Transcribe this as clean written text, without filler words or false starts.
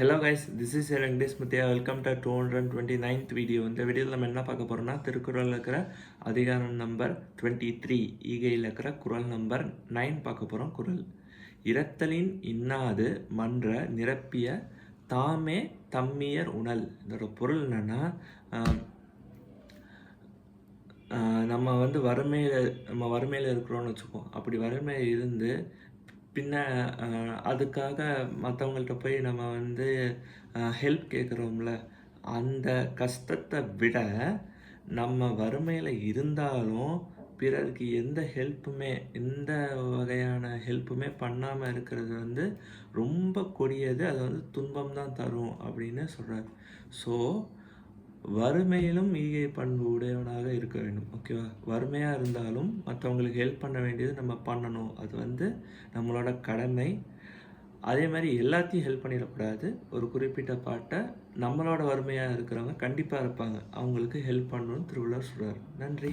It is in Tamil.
Hello guys, this is Venkatesh Muthiah. Welcome to 229th video. இந்த வீடியோவில் நம்ம என்ன பார்க்க போகிறோம்னா, திருக்குறளில் இருக்கிற அதிகாரம் நம்பர் 23, ஈகையில் இருக்கிற குறள் நம்பர் 9 பார்க்க போகிறோம். குறள்: இரத்தலின் இன்னாது மன்ற நிரப்பிய தாமே தம்மியர் உணல். இதோட பொருள் என்னென்னா, நம்ம வறுமையில் இருக்கிறோன்னு வச்சுப்போம். அப்படி வறுமையில் இருந்து பின்ன அதுக்காக மற்றவங்கள்ட்ட போய் நம்ம ஹெல்ப் கேட்குறோம்ல, அந்த கஷ்டத்தை விட நம்ம வறுமையில் இருந்தாலும் பிறருக்கு எந்த வகையான ஹெல்ப்புமே பண்ணாமல் இருக்கிறது ரொம்ப கொடியது. அது துன்பம் தான் தரும் அப்படின்னு சொல்கிறார். ஸோ வறுமையிலும் ஈகை பண்பு உடையவனாக இருக்க வேண்டும். ஓகேவா? வறுமையாக இருந்தாலும் மற்றவங்களுக்கு ஹெல்ப் பண்ண வேண்டியது நம்ம பண்ணணும். அது நம்மளோட கடமை. அதே மாதிரி எல்லாத்தையும் ஹெல்ப் பண்ணிடக்கூடாது. ஒரு குறிப்பிட்ட பாட்டை நம்மளோட வறுமையாக இருக்கிறவங்க கண்டிப்பாக இருப்பாங்க, அவங்களுக்கு ஹெல்ப் பண்ணணும்னு திருவள்ளுவர் சொல்கிறார். நன்றி.